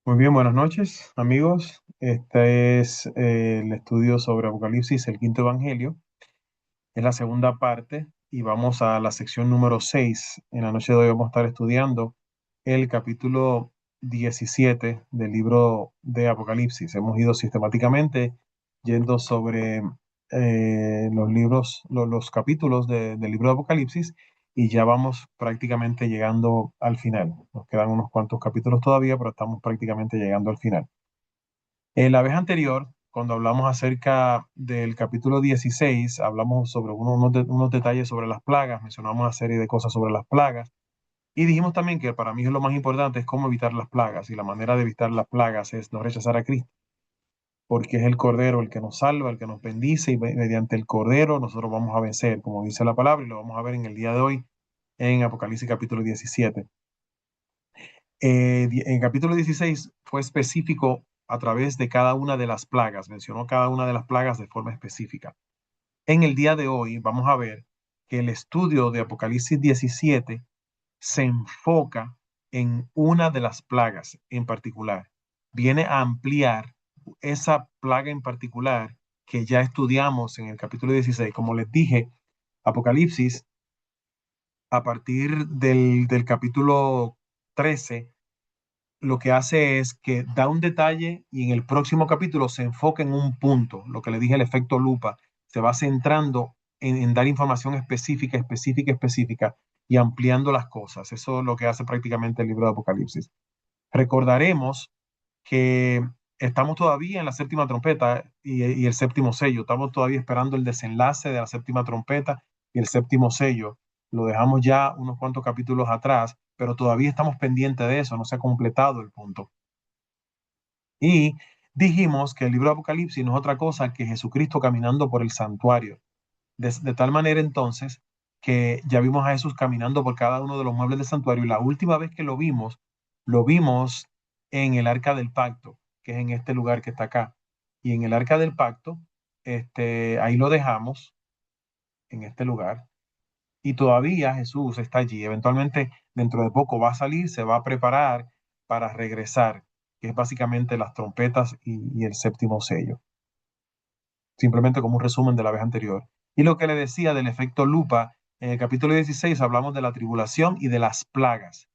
Muy bien, buenas noches, amigos. Este es el estudio sobre Apocalipsis, el quinto evangelio. Es la segunda parte y vamos a la sección número 6. En la noche de hoy vamos a estar estudiando el capítulo 17 del libro de Apocalipsis. Hemos ido sistemáticamente yendo sobre los libros, los capítulos del libro de Apocalipsis y ya vamos prácticamente llegando al final. Nos quedan unos cuantos capítulos todavía, pero estamos prácticamente llegando al final. En la vez anterior, cuando hablamos acerca del capítulo 16, hablamos sobre unos detalles sobre las plagas, mencionamos una serie de cosas sobre las plagas y dijimos también que para mí lo más importante es cómo evitar las plagas y la manera de evitar las plagas es no rechazar a Cristo, porque es el Cordero el que nos salva, el que nos bendice y mediante el Cordero nosotros vamos a vencer, como dice la palabra y lo vamos a ver en el día de hoy en Apocalipsis capítulo 17. En el capítulo 16 fue específico a través de cada una de las plagas, mencionó cada una de las plagas de forma específica. En el día de hoy vamos a ver que el estudio de Apocalipsis 17 se enfoca en una de las plagas en particular. Viene a ampliar esa plaga en particular que ya estudiamos en el capítulo 16. Como les dije, Apocalipsis, a partir del capítulo 13 lo que hace es que da un detalle y en el próximo capítulo se enfoca en un punto, lo que le dije el efecto lupa, se va centrando en dar información específica, específica, específica y ampliando las cosas. Eso es lo que hace prácticamente el libro de Apocalipsis. Recordaremos que estamos todavía en la séptima trompeta y el séptimo sello, estamos todavía esperando el desenlace de la séptima trompeta y el séptimo sello. Lo dejamos ya unos cuantos capítulos atrás, pero todavía estamos pendientes de eso, no se ha completado el punto. Y dijimos que el libro de Apocalipsis no es otra cosa que Jesucristo caminando por el santuario. De tal manera entonces que ya vimos a Jesús caminando por cada uno de los muebles del santuario y la última vez que lo vimos en el arca del pacto, que es en este lugar que está acá. Y en el arca del pacto, ahí lo dejamos, en este lugar, y todavía Jesús está allí. Eventualmente, dentro de poco va a salir, se va a preparar para regresar, que es básicamente las trompetas y el séptimo sello. Simplemente como un resumen de la vez anterior. Y lo que le decía del efecto lupa, en el capítulo 16 hablamos de la tribulación y de las plagas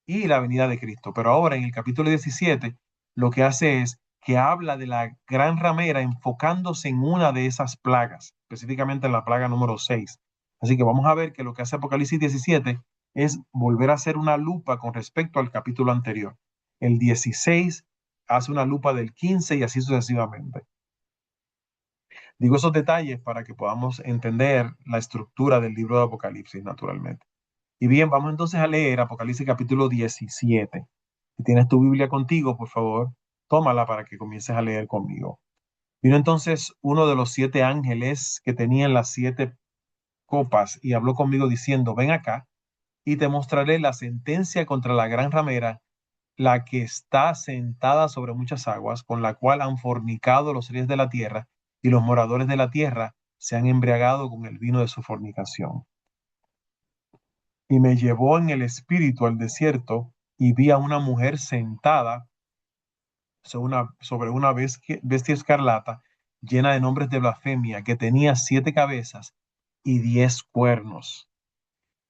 y la venida de Cristo. Pero ahora en el capítulo 17 lo que hace es que habla de la gran ramera enfocándose en una de esas plagas, específicamente en la plaga número 6. Así que vamos a ver que lo que hace Apocalipsis 17 es volver a hacer una lupa con respecto al capítulo anterior. El 16 hace una lupa del 15 y así sucesivamente. Digo esos detalles para que podamos entender la estructura del libro de Apocalipsis, naturalmente. Y bien, vamos entonces a leer Apocalipsis capítulo 17. Si tienes tu Biblia contigo, por favor, tómala para que comiences a leer conmigo. Vino entonces uno de los 7 ángeles que tenían las 7 copas y habló conmigo diciendo, ven acá y te mostraré la sentencia contra la gran ramera, la que está sentada sobre muchas aguas, con la cual han fornicado los reyes de la tierra, y los moradores de la tierra se han embriagado con el vino de su fornicación. Y me llevó en el espíritu al desierto, y vi a una mujer sentada sobre una bestia escarlata, llena de nombres de blasfemia, que tenía 7 cabezas y 10 cuernos.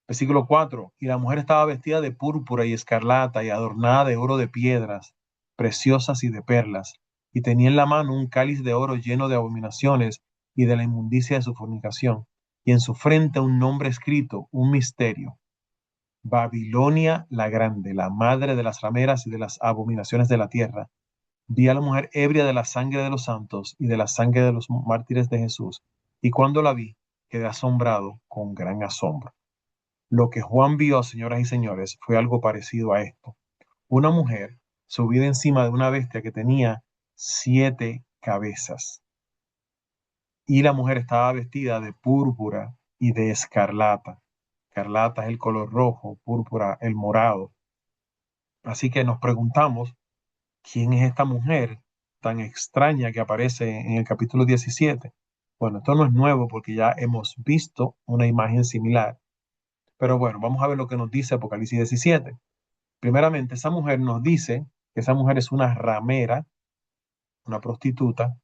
Versículo 4. Y la mujer estaba vestida de púrpura y escarlata y adornada de oro de piedras preciosas y de perlas, y tenía en la mano un cáliz de oro lleno de abominaciones y de la inmundicia de su fornicación, y en su frente un nombre escrito, un misterio: Babilonia la grande, la madre de las rameras y de las abominaciones de la tierra. Vi a la mujer ebria de la sangre de los santos y de la sangre de los mártires de Jesús, y cuando la vi, quedé asombrado con gran asombro. Lo que Juan vio, señoras y señores, fue algo parecido a esto. Una mujer subida encima de una bestia que tenía 7 cabezas. Y la mujer estaba vestida de púrpura y de escarlata. Escarlata es el color rojo, púrpura el morado. Así que nos preguntamos, ¿quién es esta mujer tan extraña que aparece en el capítulo 17? Bueno, esto no es nuevo porque ya hemos visto una imagen similar. Pero bueno, vamos a ver lo que nos dice Apocalipsis 17. Primeramente, esa mujer nos dice que esa mujer es una ramera, una prostituta,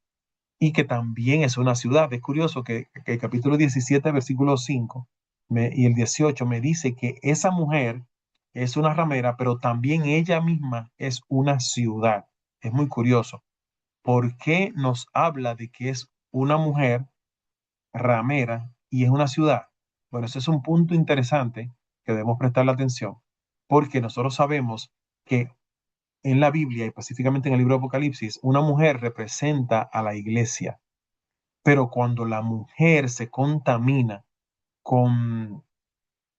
y que también es una ciudad. Es curioso que el capítulo 17, versículo 5 y el 18 me dice que esa mujer es una ramera, pero también ella misma es una ciudad. Es muy curioso. ¿Por qué nos habla de que es una mujer ramera y es una ciudad? Bueno, ese es un punto interesante que debemos prestarle atención, porque nosotros sabemos que en la Biblia y específicamente en el libro de Apocalipsis, una mujer representa a la iglesia, pero cuando la mujer se contamina con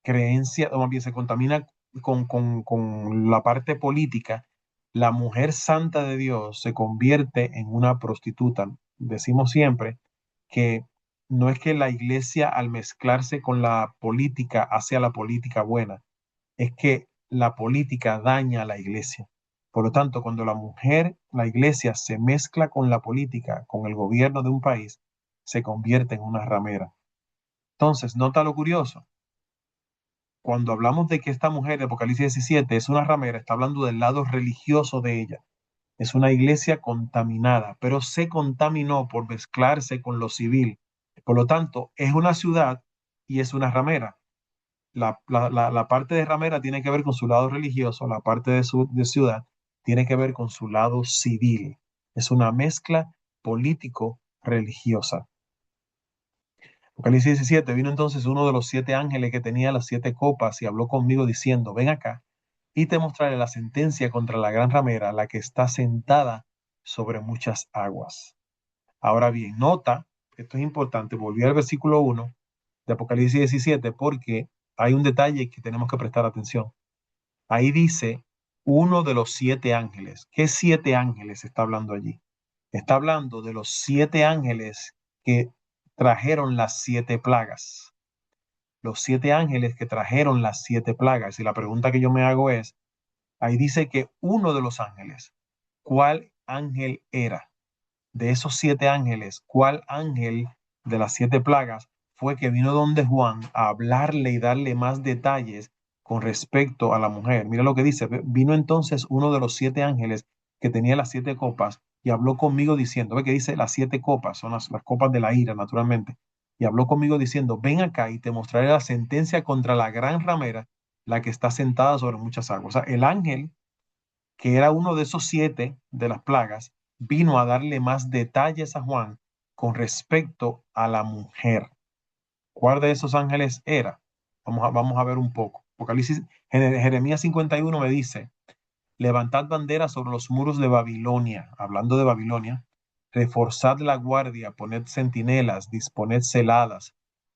creencia, o más bien se contamina con la parte política, la mujer santa de Dios se convierte en una prostituta. Decimos siempre que no es que la iglesia al mezclarse con la política hace a la política buena, es que la política daña a la iglesia. Por lo tanto, cuando la iglesia se mezcla con la política, con el gobierno de un país, se convierte en una ramera. Entonces, nota lo curioso. Cuando hablamos de que esta mujer de Apocalipsis 17 es una ramera, está hablando del lado religioso de ella. Es una iglesia contaminada, pero se contaminó por mezclarse con lo civil. Por lo tanto, es una ciudad y es una ramera. La parte de ramera tiene que ver con su lado religioso, la parte de ciudad tiene que ver con su lado civil. Es una mezcla político-religiosa. Apocalipsis 17, vino entonces uno de los 7 ángeles que tenía las 7 copas y habló conmigo diciendo, ven acá y te mostraré la sentencia contra la gran ramera, la que está sentada sobre muchas aguas. Ahora bien, nota, esto es importante, volví al versículo 1 de Apocalipsis 17 porque hay un detalle que tenemos que prestar atención. Ahí dice uno de los 7 ángeles. ¿Qué 7 ángeles está hablando allí? Está hablando de los 7 ángeles que trajeron las 7 plagas. Los 7 ángeles que trajeron las 7 plagas. Y la pregunta que yo me hago es, ahí dice que uno de los ángeles, ¿cuál ángel era? De esos 7 ángeles, ¿cuál ángel de las 7 plagas fue que vino donde Juan a hablarle y darle más detalles con respecto a la mujer? Mira lo que dice, vino entonces uno de los 7 ángeles que tenía las 7 copas y habló conmigo diciendo, ve que dice las 7 copas, son las copas de la ira, naturalmente, y habló conmigo diciendo, ven acá y te mostraré la sentencia contra la gran ramera, la que está sentada sobre muchas aguas. O sea, el ángel que era uno de esos 7 de las plagas, vino a darle más detalles a Juan con respecto a la mujer. ¿Cuál de esos ángeles era? Vamos a ver un poco. Apocalipsis, Jeremías 51 me dice, levantad banderas sobre los muros de Babilonia, hablando de Babilonia, reforzad la guardia, poned centinelas, disponed celadas,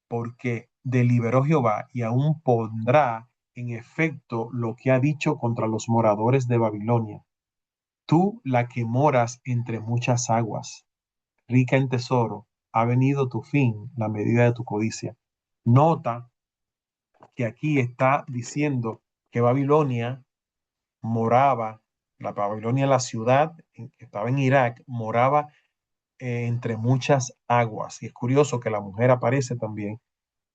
porque deliberó Jehová y aún pondrá en efecto lo que ha dicho contra los moradores de Babilonia. Tú, la que moras entre muchas aguas, rica en tesoro, ha venido tu fin, la medida de tu codicia. Nota que aquí está diciendo que Babilonia moraba, la Babilonia, la ciudad que estaba en Irak, moraba entre muchas aguas. Y es curioso que la mujer aparece también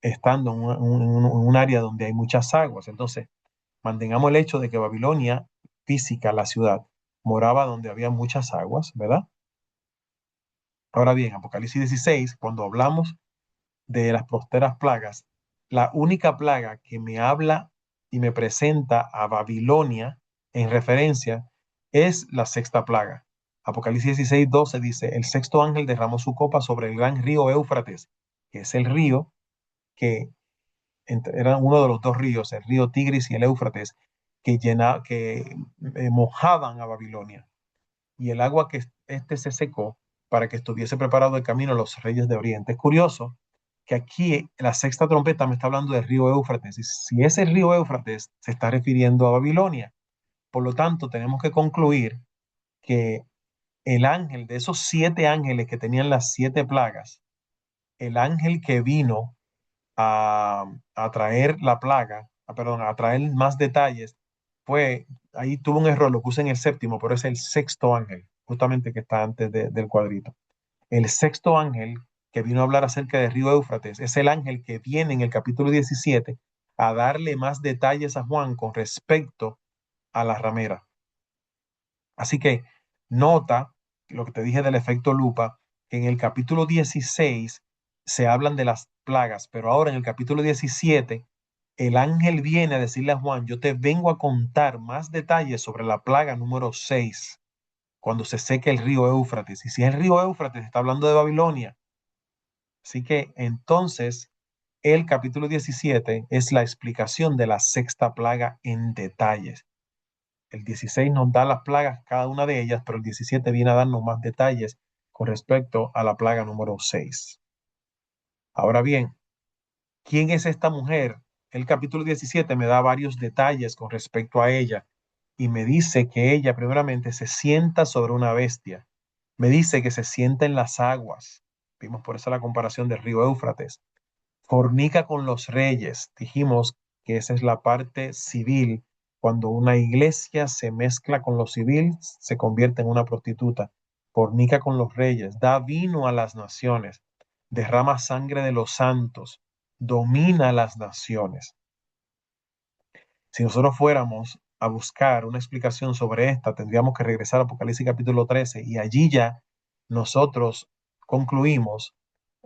estando en un área donde hay muchas aguas. Entonces, mantengamos el hecho de que Babilonia, física, la ciudad, moraba donde había muchas aguas, ¿verdad? Ahora bien, Apocalipsis 16, cuando hablamos de las posteras plagas, la única plaga que me habla y me presenta a Babilonia en referencia es la sexta plaga. Apocalipsis 16, 12 dice, el sexto ángel derramó su copa sobre el gran río Éufrates, que es el río que era uno de los dos ríos, el río Tigris y el Éufrates, que mojaban a Babilonia. Y el agua que se secó para que estuviese preparado el camino a los reyes de Oriente. Es curioso que aquí la sexta trompeta me está hablando del río Éufrates. Y si ese río Éufrates se está refiriendo a Babilonia, por lo tanto, tenemos que concluir que el ángel de esos 7 ángeles que tenían las 7 plagas, el ángel que vino a traer la plaga, perdón, a traer más detalles, fue, ahí tuvo un error, lo puse en el séptimo, pero es el sexto ángel, justamente que está antes del cuadrito. El sexto ángel que vino a hablar acerca del río Éufrates es el ángel que viene en el capítulo 17 a darle más detalles a Juan con respecto a la ramera. Así que nota lo que te dije del efecto lupa, que en el capítulo 16 se hablan de las plagas, pero ahora en el capítulo 17 el ángel viene a decirle a Juan, yo te vengo a contar más detalles sobre la plaga número 6 cuando se seque el río Éufrates. Y si es el río Éufrates, está hablando de Babilonia. Así que entonces el capítulo 17 es la explicación de la sexta plaga en detalles. El 16 nos da las plagas, cada una de ellas, pero el 17 viene a darnos más detalles con respecto a la plaga número 6. Ahora bien, ¿quién es esta mujer? El capítulo 17 me da varios detalles con respecto a ella y me dice que ella primeramente se sienta sobre una bestia. Me dice que se sienta en las aguas. Vimos por eso la comparación del río Éufrates. Fornica con los reyes. Dijimos que esa es la parte civil. Cuando una iglesia se mezcla con lo civil, se convierte en una prostituta. Fornica con los reyes, da vino a las naciones, derrama sangre de los santos, domina las naciones. Si nosotros fuéramos a buscar una explicación sobre esta, tendríamos que regresar a Apocalipsis capítulo 13 y allí ya nosotros concluimos,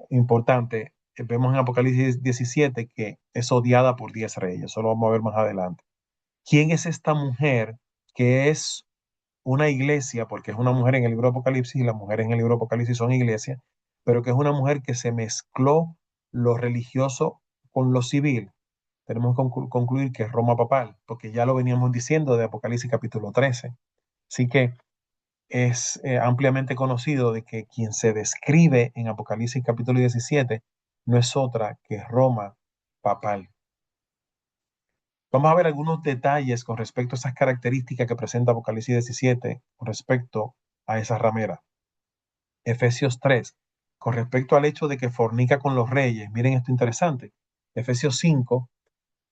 importante, vemos en Apocalipsis 17 que es odiada por 10 reyes, eso lo vamos a ver más adelante. ¿Quién es esta mujer que es una iglesia, porque es una mujer en el libro de Apocalipsis y las mujeres en el libro de Apocalipsis son iglesias, pero que es una mujer que se mezcló lo religioso con lo civil? Tenemos que concluir que es Roma papal, porque ya lo veníamos diciendo de Apocalipsis capítulo 13. Así que es ampliamente conocido de que quien se describe en Apocalipsis capítulo 17 no es otra que Roma papal. Vamos a ver algunos detalles con respecto a esas características que presenta Apocalipsis 17 con respecto a esa ramera. Efesios 3, con respecto al hecho de que fornica con los reyes. Miren esto interesante. Efesios 5,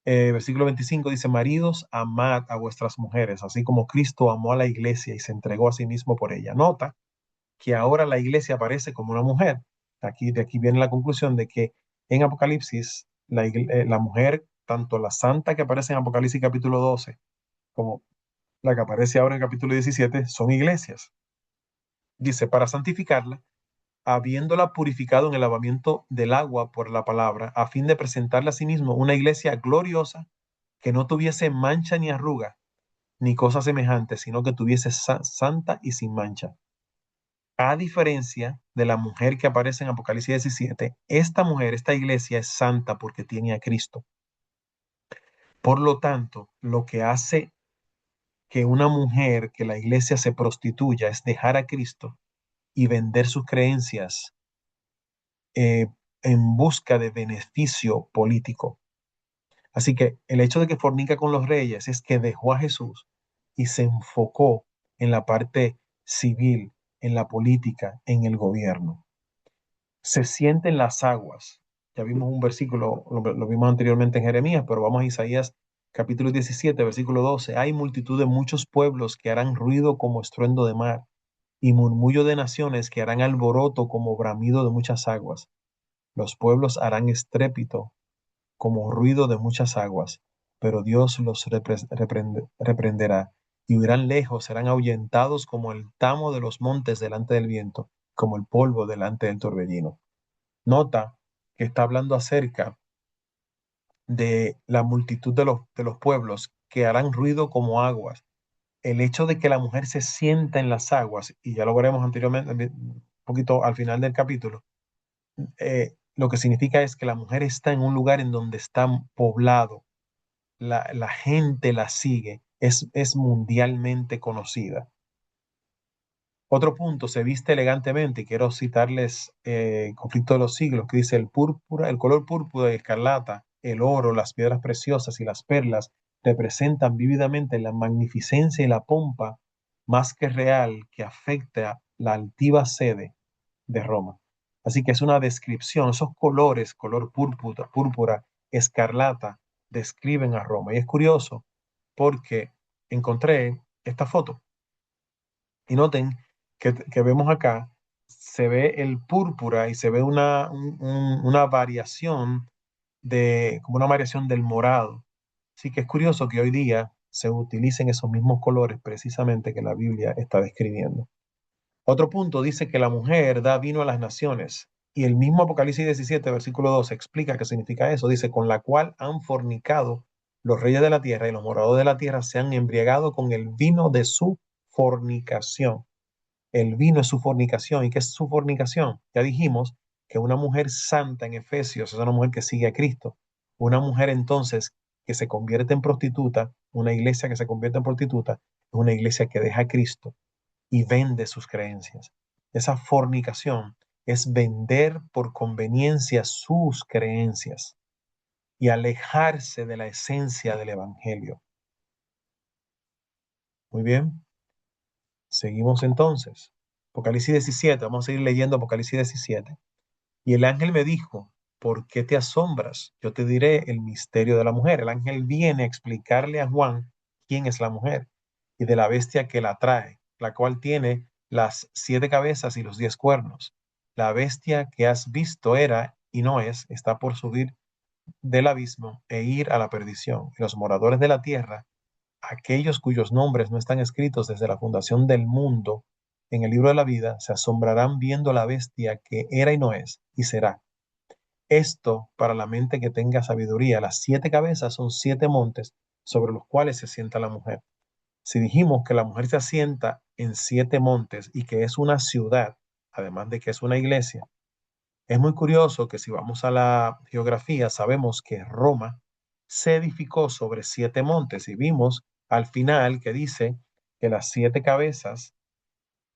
versículo 25 dice, maridos, amad a vuestras mujeres, así como Cristo amó a la iglesia y se entregó a sí mismo por ella. Nota que ahora la iglesia aparece como una mujer. De aquí viene la conclusión de que en Apocalipsis la mujer, tanto la santa que aparece en Apocalipsis capítulo 12 como la que aparece ahora en capítulo 17 son iglesias. Dice, para santificarla, habiéndola purificado en el lavamiento del agua por la palabra, a fin de presentarla a sí mismo una iglesia gloriosa, que no tuviese mancha ni arruga, ni cosa semejante, sino que tuviese santa y sin mancha. A diferencia de la mujer que aparece en Apocalipsis 17, esta mujer, esta iglesia es santa porque tiene a Cristo. Por lo tanto, lo que hace que una mujer, que la iglesia se prostituya, es dejar a Cristo y vender sus creencias eh, en busca de beneficio político. Así que el hecho de que fornica con los reyes es que dejó a Jesús y se enfocó en la parte civil, en la política, en el gobierno. Se sienten las aguas. Ya vimos un versículo, lo vimos anteriormente en Jeremías, pero vamos a Isaías capítulo 17, versículo 12. Hay multitud de muchos pueblos que harán ruido como estruendo de mar y murmullo de naciones que harán alboroto como bramido de muchas aguas. Los pueblos harán estrépito como ruido de muchas aguas, pero Dios los reprenderá y huirán lejos, serán ahuyentados como el tamo de los montes delante del viento, como el polvo delante del torbellino. Nota que está hablando acerca de la multitud de los pueblos que harán ruido como aguas. El hecho de que la mujer se sienta en las aguas, y ya lo veremos anteriormente, un poquito al final del capítulo, lo que significa es que la mujer está en un lugar en donde está poblado, la gente la sigue, es mundialmente conocida. Otro punto, se viste elegantemente, y quiero citarles Conflicto de los Siglos, que dice el púrpura, el color púrpura y escarlata, el oro, las piedras preciosas y las perlas representan vívidamente la magnificencia y la pompa más que real que afecta la altiva sede de Roma. Así que es una descripción, esos colores, color púrpura, escarlata, describen a Roma. Y es curioso porque encontré esta foto y noten que vemos acá, se ve el púrpura y se ve una variación como una variación del morado. Así que es curioso que hoy día se utilicen esos mismos colores precisamente que la Biblia está describiendo. Otro punto dice que la mujer da vino a las naciones. Y el mismo Apocalipsis 17, versículo 2, explica qué significa eso. Dice, con la cual han fornicado los reyes de la tierra y los moradores de la tierra se han embriagado con el vino de su fornicación. El vino es su fornicación. ¿Y qué es su fornicación? Ya dijimos que una mujer santa en Efesios es una mujer que sigue a Cristo. Una mujer entonces que se convierte en prostituta, una iglesia que se convierte en prostituta, es una iglesia que deja a Cristo y vende sus creencias. Esa fornicación es vender por conveniencia sus creencias y alejarse de la esencia del evangelio. Muy bien, seguimos entonces. Apocalipsis 17, vamos a seguir leyendo Apocalipsis 17. Y el ángel me dijo, ¿por qué te asombras? Yo te diré el misterio de la mujer. El ángel viene a explicarle a Juan quién es la mujer y de la bestia que la trae, la cual tiene las 7 cabezas y los 10 cuernos. La bestia que has visto era y no es, está por subir del abismo e ir a la perdición. Y los moradores de la tierra, aquellos cuyos nombres no están escritos desde la fundación del mundo en el libro de la vida, se asombrarán viendo la bestia que era y no es y será. Esto para la mente que tenga sabiduría. Las 7 cabezas son 7 montes sobre los cuales se sienta la mujer. Si dijimos que la mujer se asienta en 7 montes y que es una ciudad, además de que es una iglesia, es muy curioso que si vamos a la geografía, sabemos que Roma se edificó sobre 7 montes y vimos al final que dice que las 7 cabezas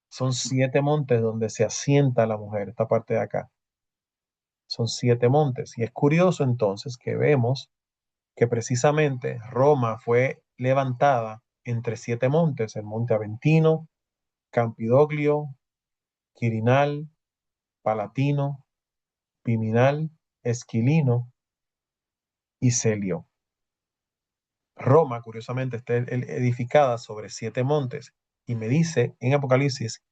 son 7 montes donde se asienta la mujer, esta parte de acá. Son 7 montes. Y es curioso entonces que vemos que precisamente Roma fue levantada entre 7 montes, el monte Aventino, Campidoglio, Quirinal, Palatino, Piminal, Esquilino y Celio. Roma, curiosamente, está edificada sobre 7 montes y me dice en Apocalipsis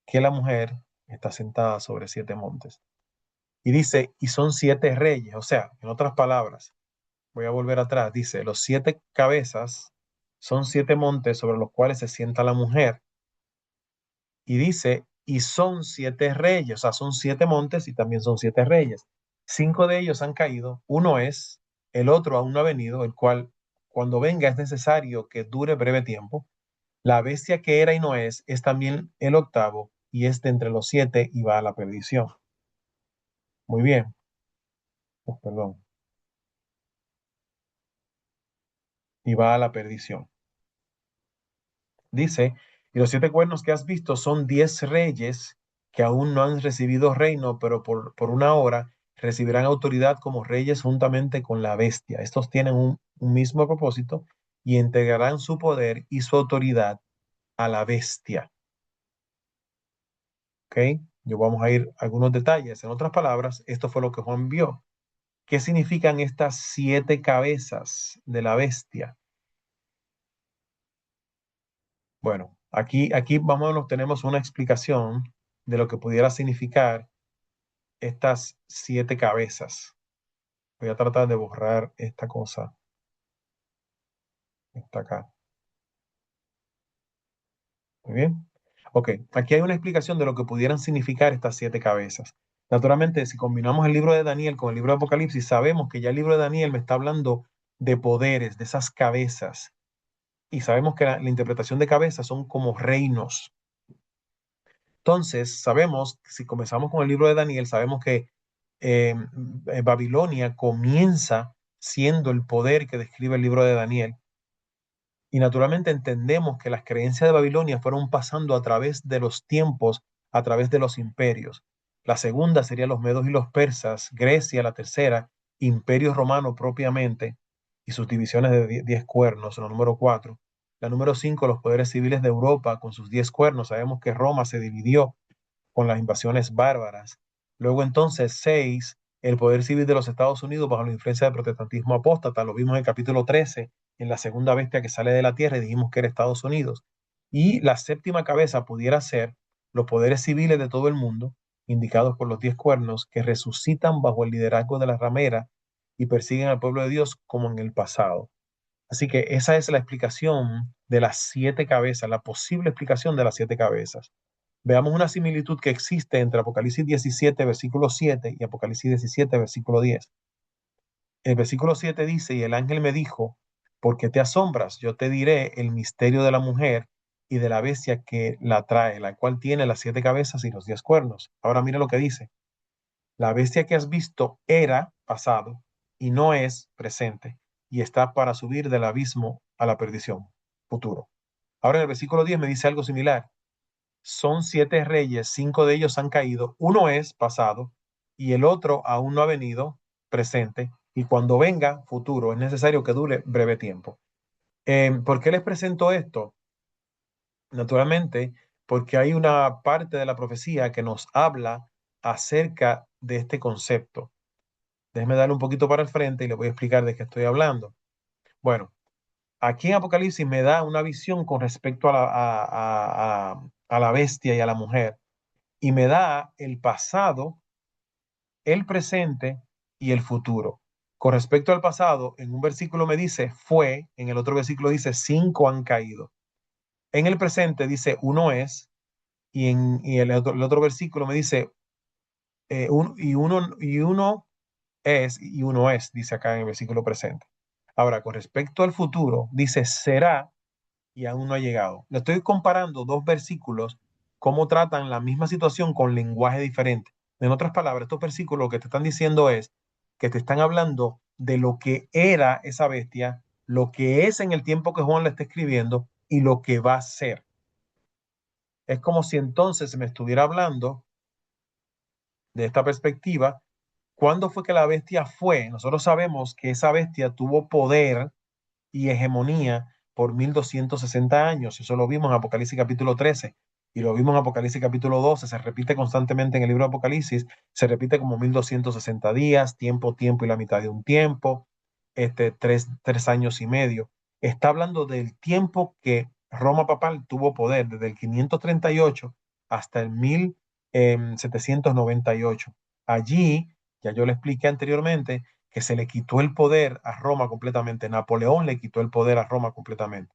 que la mujer está sentada sobre 7 montes. Y dice, y son 7 reyes, o sea, en otras palabras, voy a volver atrás, dice, los 7 cabezas son 7 montes sobre los cuales se sienta la mujer. Y dice, y son 7 reyes, o sea, son 7 montes y también son 7 reyes. 5 de ellos han caído, uno es, el otro aún no ha venido, el cual cuando venga es necesario que dure breve tiempo. La bestia que era y no es también el octavo y es de entre los 7 y va a la perdición. Muy bien, oh, perdón, y va a la perdición. Dice, y los 7 cuernos que has visto son 10 reyes que aún no han recibido reino, pero por una hora recibirán autoridad como reyes juntamente con la bestia. Estos tienen un mismo propósito y entregarán su poder y su autoridad a la bestia. ¿Ok? Yo vamos a ir a algunos detalles. En otras palabras, esto fue lo que Juan vio. ¿Qué significan estas 7 cabezas de la bestia? Bueno, aquí vamos, tenemos una explicación de lo que pudiera significar estas 7 cabezas. Voy a tratar de borrar esta cosa. Está acá. Muy bien. Ok, aquí hay una explicación de lo que pudieran significar estas 7 cabezas. Naturalmente, si combinamos el libro de Daniel con el libro de Apocalipsis, sabemos que ya el libro de Daniel me está hablando de poderes, de esas cabezas. Y sabemos que la interpretación de cabezas son como reinos. Entonces, sabemos, si comenzamos con el libro de Daniel, sabemos que eh, Babilonia comienza siendo el poder que describe el libro de Daniel. Y naturalmente entendemos que las creencias de Babilonia fueron pasando a través de los tiempos, a través de los imperios. La segunda sería los medos y los persas, Grecia, la tercera, Imperio Romano propiamente, y sus divisiones de 10 cuernos, la número 4. La número 5, los poderes civiles de Europa con sus 10 cuernos. Sabemos que Roma se dividió con las invasiones bárbaras. Luego entonces 6, el poder civil de los Estados Unidos bajo la influencia del protestantismo apóstata. Lo vimos en el capítulo 13, en la segunda bestia que sale de la tierra y dijimos que era Estados Unidos. Y la séptima cabeza pudiera ser los poderes civiles de todo el mundo, indicados por los 10 cuernos, que resucitan bajo el liderazgo de la ramera y persiguen al pueblo de Dios como en el pasado. Así que esa es la explicación de las 7 cabezas, la posible explicación de las 7 cabezas. Veamos una similitud que existe entre Apocalipsis 17, versículo 7 y Apocalipsis 17, versículo 10. El versículo 7 dice, y el ángel me dijo, ¿por qué te asombras? Yo te diré el misterio de la mujer y de la bestia que la trae, la cual tiene las 7 cabezas y los 10 cuernos. Ahora mira lo que dice. La bestia que has visto era pasado y no es presente y está para subir del abismo a la perdición, futuro. Ahora en el versículo 10 me dice algo similar. Son 7 reyes, 5 de ellos han caído, uno es pasado y el otro aún no ha venido, presente, y cuando venga, futuro, es necesario que dure breve tiempo. ¿Por qué les presento esto? Naturalmente, porque hay una parte de la profecía que nos habla acerca de este concepto. Déjeme darle un poquito para el frente y le voy a explicar de qué estoy hablando. Bueno, aquí en Apocalipsis me da una visión con respecto a la bestia y a la mujer, y me da el pasado, el presente y el futuro. Con respecto al pasado, en un versículo me dice fue, en el otro versículo dice 5 han caído. En el presente dice uno es, y el otro versículo me dice uno es y uno es, dice acá en el versículo presente. Ahora, con respecto al futuro, dice será y aún no ha llegado. Le estoy comparando dos versículos, cómo tratan la misma situación con lenguaje diferente. En otras palabras, estos versículos lo que te están diciendo es que te están hablando de lo que era esa bestia, lo que es en el tiempo que Juan le está escribiendo y lo que va a ser. Es como si entonces se me estuviera hablando de esta perspectiva. ¿Cuándo fue que la bestia fue? Nosotros sabemos que esa bestia tuvo poder y hegemonía por 1260 años. Eso lo vimos en Apocalipsis capítulo 13 y lo vimos en Apocalipsis capítulo 12. Se repite constantemente en el libro de Apocalipsis, se repite como 1260 días, tiempo, tiempo y la mitad de un tiempo, 3 años y medio. Está hablando del tiempo que Roma papal tuvo poder, desde el 538 hasta el 1798. Allí, ya yo le expliqué anteriormente, que se le quitó el poder a Roma completamente. Napoleón le quitó el poder a Roma completamente.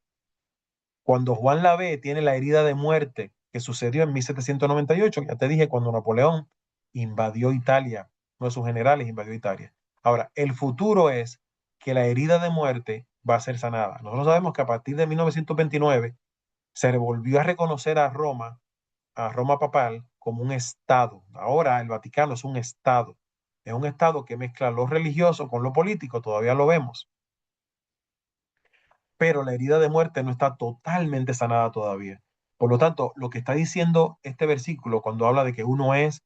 Cuando Juan la ve, tiene la herida de muerte que sucedió en 1798, ya te dije, cuando Napoleón invadió Italia, uno de sus generales invadió Italia. Ahora, el futuro es que la herida de muerte va a ser sanada. Nosotros sabemos que a partir de 1929 se volvió a reconocer a Roma papal como un estado. Ahora el Vaticano es un estado. Es un estado que mezcla lo religioso con lo político, todavía lo vemos. Pero la herida de muerte no está totalmente sanada todavía. Por lo tanto, lo que está diciendo este versículo cuando habla de que uno es,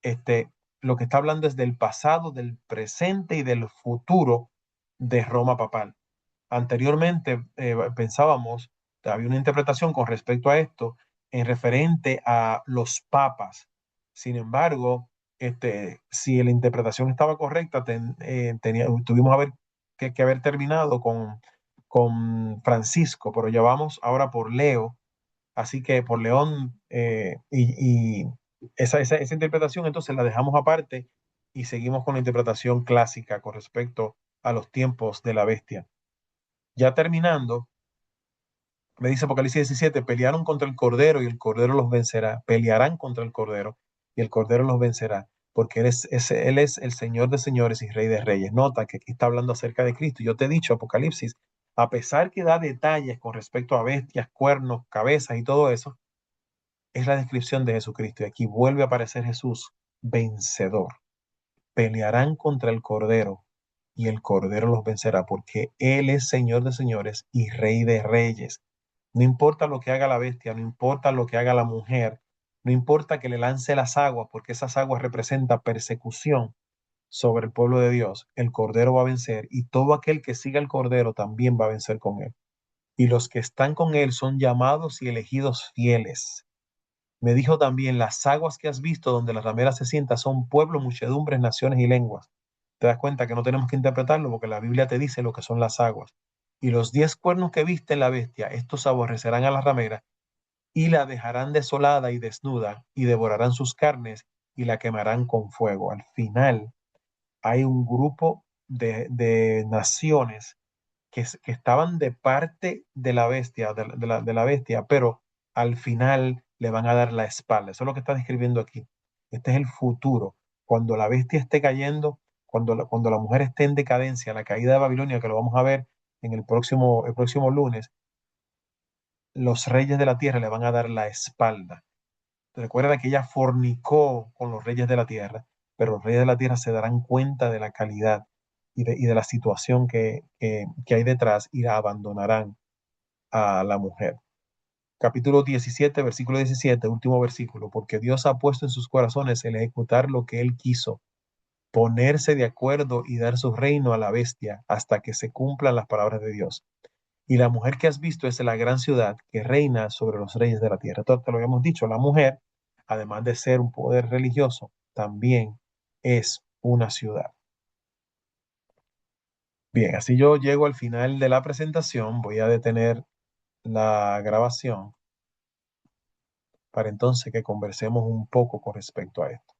este, lo que está hablando es del pasado, del presente y del futuro de Roma papal. Anteriormente pensábamos, había una interpretación con respecto a esto en referente a los papas. Sin embargo, si la interpretación estaba correcta, tuvimos que haber terminado con Francisco, pero ya vamos ahora por Leo, así que por León, y esa interpretación entonces la dejamos aparte y seguimos con la interpretación clásica con respecto a los tiempos de la bestia. Ya terminando, me dice Apocalipsis 17, pelearon contra el Cordero y el Cordero los vencerá. Pelearán contra el Cordero y el Cordero los vencerá, porque él es el Señor de señores y Rey de reyes. Nota que aquí está hablando acerca de Cristo. Yo te he dicho, Apocalipsis, a pesar que da detalles con respecto a bestias, cuernos, cabezas y todo eso, es la descripción de Jesucristo. Y aquí vuelve a aparecer Jesús, vencedor. Pelearán contra el Cordero y el Cordero los vencerá, porque Él es Señor de señores y Rey de reyes. No importa lo que haga la bestia, no importa lo que haga la mujer, no importa que le lance las aguas, porque esas aguas representan persecución sobre el pueblo de Dios, el Cordero va a vencer y todo aquel que siga el Cordero también va a vencer con él. Y los que están con él son llamados y elegidos fieles. Me dijo también, las aguas que has visto donde la ramera se sienta son pueblos, muchedumbres, naciones y lenguas. Te das cuenta que no tenemos que interpretarlo porque la Biblia te dice lo que son las aguas. Y los 10 cuernos que viste en la bestia, estos aborrecerán a la ramera y la dejarán desolada y desnuda y devorarán sus carnes y la quemarán con fuego. Al final hay un grupo de naciones que estaban de parte de la bestia, de la bestia, pero al final le van a dar la espalda. Eso es lo que está describiendo aquí. Este es el futuro. Cuando la bestia esté cayendo, cuando la mujer esté en decadencia, la caída de Babilonia, que lo vamos a ver en el próximo lunes, los reyes de la tierra le van a dar la espalda. Recuerda que ella fornicó con los reyes de la tierra, pero los reyes de la tierra se darán cuenta de la calidad y de la situación que hay detrás y la abandonarán a la mujer. Capítulo 17, versículo 17, último versículo, porque Dios ha puesto en sus corazones el ejecutar lo que Él quiso, ponerse de acuerdo y dar su reino a la bestia hasta que se cumplan las palabras de Dios. Y la mujer que has visto es la gran ciudad que reina sobre los reyes de la tierra. Esto te lo habíamos dicho, la mujer, además de ser un poder religioso, también es una ciudad. Bien, así yo llego al final de la presentación, voy a detener la grabación para entonces que conversemos un poco con respecto a esto.